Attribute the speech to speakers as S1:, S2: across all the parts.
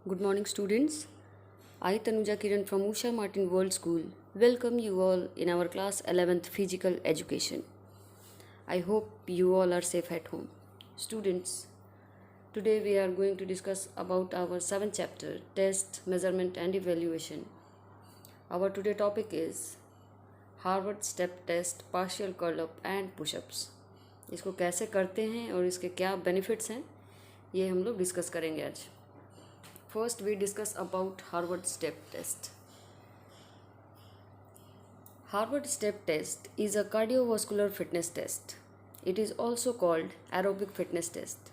S1: Good morning, students. I, Tanuja Kiran from Usha Martin World School, welcome you all in our class 11th Physical Education. I hope you all are safe at home. Students, today we are going to discuss about our 7th chapter, Test, Measurement and Evaluation. Our today topic is Harvard Step Test, Partial Curl Up and Push-Ups. इसको कैसे करते हैं और इसके क्या benefits हैं, ये हम लोग डिस्कस करेंगे आज. First, we discuss about Harvard Step Test. Harvard Step Test is a cardiovascular fitness test. It is also called aerobic fitness test.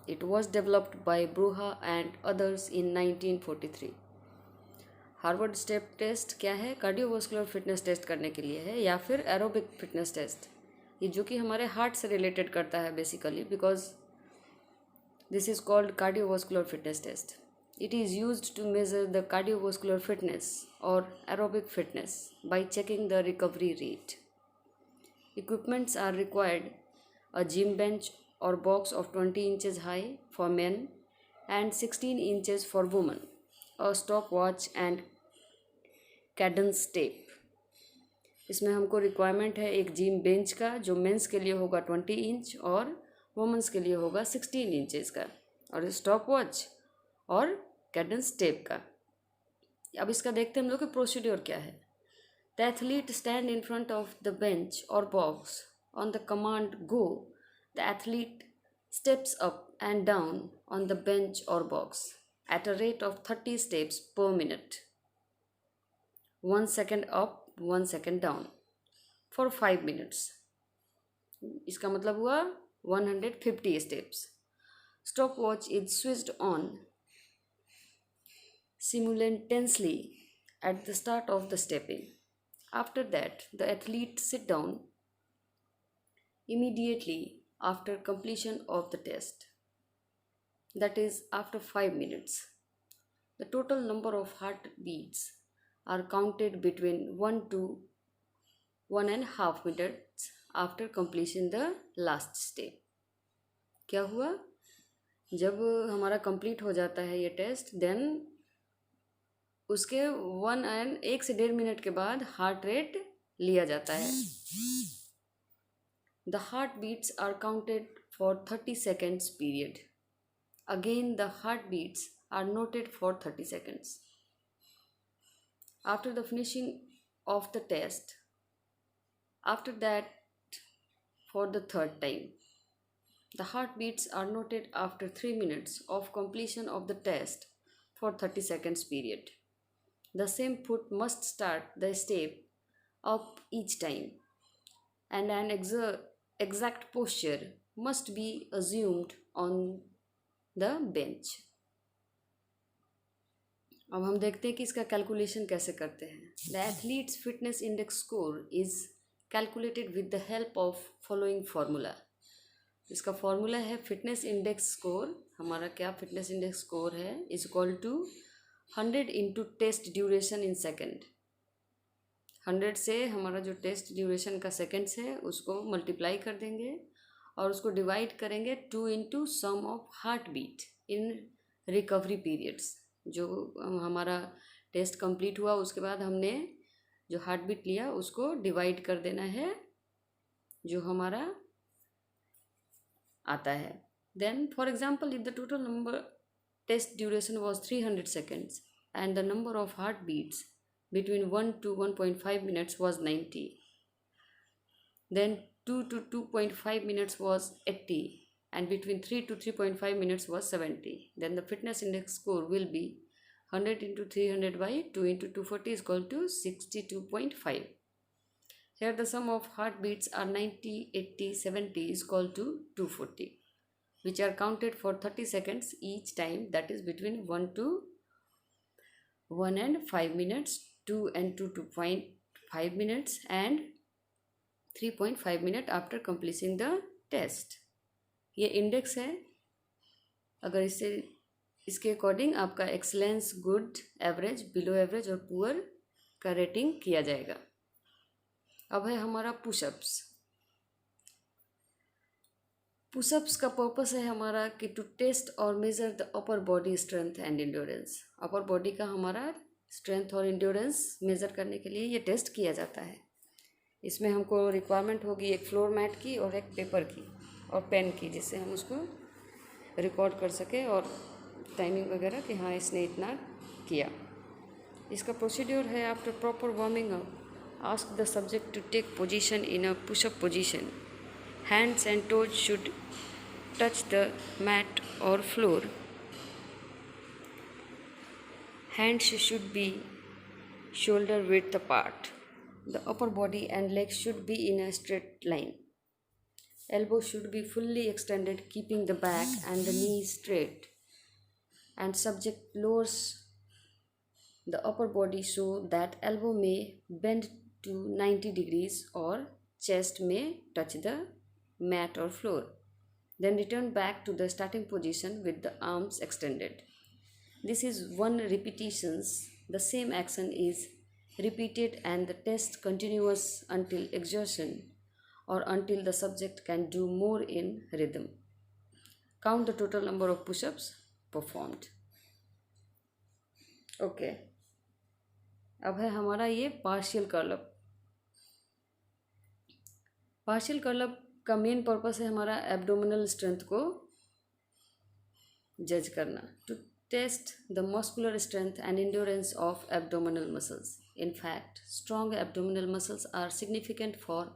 S1: It was developed by Bruha and others in 1943. Harvard step test क्या है? Cardiovascular fitness test करने के लिए है या फिर aerobic fitness test, ये जो कि हमारे हार्ट से रिलेटेड करता है basically, because this is called cardiovascular fitness test. It is used to measure the cardiovascular fitness or aerobic fitness by checking the recovery rate. Equipments are required: a gym bench or box of 20 inches high for men and 16 inches for women, a stopwatch and cadence tape. इसमें हमको requirement है एक gym bench का जो mains के लिए होगा 20 inch और वुमेंस के लिए होगा 16 इंचेस का, और स्टॉप वॉच और कैडेंस टेप का. अब इसका देखते हैं हम लोग कि प्रोसीड्योर क्या है. The athlete stand in front of the bench or box. On the command go, the athlete steps up and down on the bench or box at a rate of 30 steps per minute, 1 second up 1 second down for 5 minutes. इसका मतलब हुआ 150 steps. Stopwatch is switched on simultaneously at the start of the stepping. After that, the athlete sit down immediately after completion of the test, that is after 5 minutes. The total number of heartbeats are counted between 1 to 1.5 minutes after completion the last step. क्या हुआ? जब हमारा complete हो जाता है ये test, then उसके 1 से 1.5 मिनट के बाद हार्ट रेट लिया जाता है. The heart beats are counted for 30 seconds period. Again the heart beats are noted for 30 seconds. After the finishing of the test, after that for the third time, the heart beats are noted after 3 minutes of completion of the test for 30 seconds period. The same foot must start the step up each time, and an exact posture must be assumed on the bench. अब हम देखते हैं कि इसका calculation कैसे करते हैं. The athlete's fitness index score is calculated with the help of following formula. इसका फॉर्मूला है फिटनेस इंडेक्स स्कोर. हमारा क्या फिटनेस इंडेक्स स्कोर है? Is equal to 100 into test duration in second. 100 से हमारा जो टेस्ट ड्यूरेशन का सेकेंड्स है उसको मल्टीप्लाई कर देंगे और उसको डिवाइड करेंगे 2 into sum of heart beat in recovery periods. जो हमारा टेस्ट कंप्लीट हुआ उसके बाद हमने जो हार्ट बीट लिया उसको डिवाइड कर देना है जो हमारा आता है. Then for example, if the total number test duration was 300 seconds and the number of heartbeats between 1 to 1.5 minutes was 90. Then 2 to 2.5 minutes was 80 and between 3 to 3.5 minutes was 70. Then the fitness index score will be 100 into 300 by 2 into 240 is equal to 62.5. Here the sum of heartbeats are 90, 80, 70 is equal to 240. Which are counted for 30 seconds each time, that is between 1 to 1 and 5 minutes, 2 and 2.5 minutes and 3.5 minutes after completing the test. ये index है. अगर इसके according आपका excellence, good, average, below average और poor का rating किया जाएगा. अब है हमारा पुशअप्स. पुशअप्स का पर्पस है हमारा कि टू टेस्ट और measure the upper body strength and endurance. Upper body का हमारा स्ट्रेंथ और इंड्योरेंस मेज़र करने के लिए ये टेस्ट किया जाता है। इसमें हमको रिक्वायरमेंट होगी एक फ्लोर मैट की और एक पेपर की और पेन की, जिससे हम उसको रिकॉर्ड कर सकें और टाइमिंग वगैरह कि हाँ इसने इतना किया। इसका प्रोसीड्योर है, after proper warming up ask the subject to take position in a pushup position. Hands and toes should touch the mat or floor. Hands should be shoulder width apart. The upper body and legs should be in a straight line. Elbows should be fully extended, keeping the back and the knees straight. And subject lowers the upper body so that elbow may bend to 90 degrees or chest may touch the mat or floor. Then return back to the starting position with the arms extended. This is 1 repetitions. The same action is repeated and the test continues until exhaustion or until the subject can do more in rhythm. Count the total number of push-ups performed. Okay. अब है हमारा ये partial curl up. Partial curl up का main purpose है हमारा abdominal strength को जज करना, to test the muscular strength and endurance of abdominal muscles. In fact strong abdominal muscles are significant for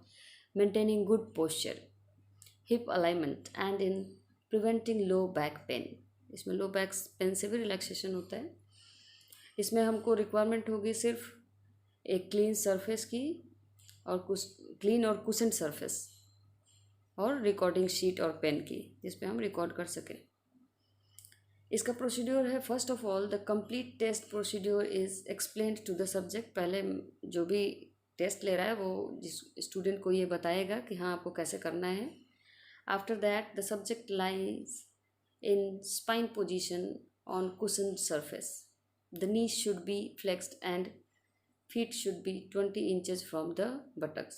S1: maintaining good posture, hip alignment and in preventing low back pain. इसमें low back pen से भी relaxation होता है। इसमें हमको requirement होगी सिर्फ एक क्लीन सरफेस की और क्लीन और कुशन सरफेस और रिकॉर्डिंग शीट और पेन की, जिस पे हम रिकॉर्ड कर सकें। इसका प्रोसीड्योर है, first of all the complete test procedure is explained to the subject. पहले जो भी टेस्ट ले रहा है वो जिस स्टूडेंट को ये बताएगा कि हाँ आपको कैसे करना है। After that the subject lies in spine position on cushion surface. The knees should be flexed and feet should be 20 inches from the buttocks.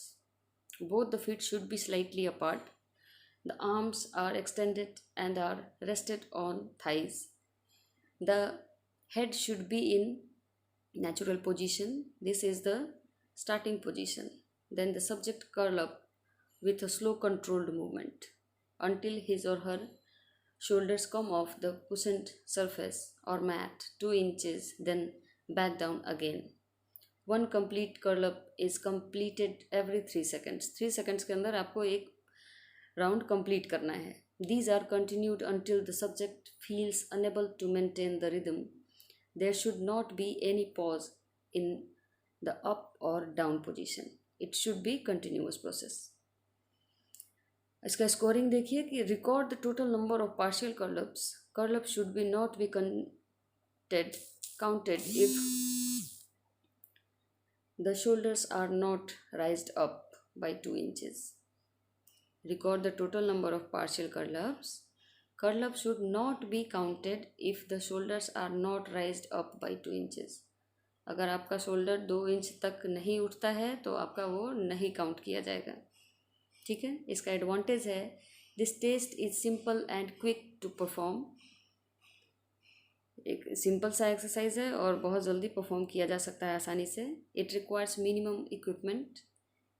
S1: Both the feet should be slightly apart. The arms are extended and are rested on thighs. The head should be in natural position. This is the starting position. Then the subject curl up with a slow controlled movement until his or her shoulders come off the cushioned surface or mat 2 inches, then back down again. 1 complete curl up is completed every 3 seconds. 3 seconds के अंदर आपको एक round complete करना है. These are continued until the subject feels unable to maintain the rhythm. There should not be any pause in the up or down position. It should be continuous process. इसका scoring देखिए कि record the total number of partial curl-ups. Curl-up should be not be counted if the shoulders are not raised up by 2 inches. Record the total number of partial curl-ups. Curl-up should not be counted if the shoulders are not raised up by 2 inches. अगर आपका shoulder 2 inch तक नहीं उठता है तो आपका वो नहीं काउंट किया जाएगा. ठीक है. इसका एडवांटेज है, this test is simple and quick to perform. एक सिंपल सा एक्सरसाइज है और बहुत जल्दी परफॉर्म किया जा सकता है आसानी से. It requires minimum equipment.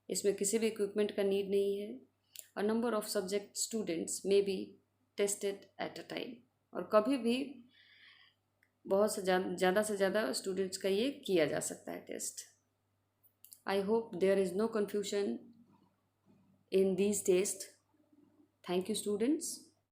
S1: इसमें किसी भी इक्विपमेंट का नीड नहीं है. A number of subject students may be tested at a time. और कभी भी बहुत से ज़्यादा से ज़्यादा स्टूडेंट्स का ये किया जा सकता है test. I hope there is no confusion in these tests. Thank you students.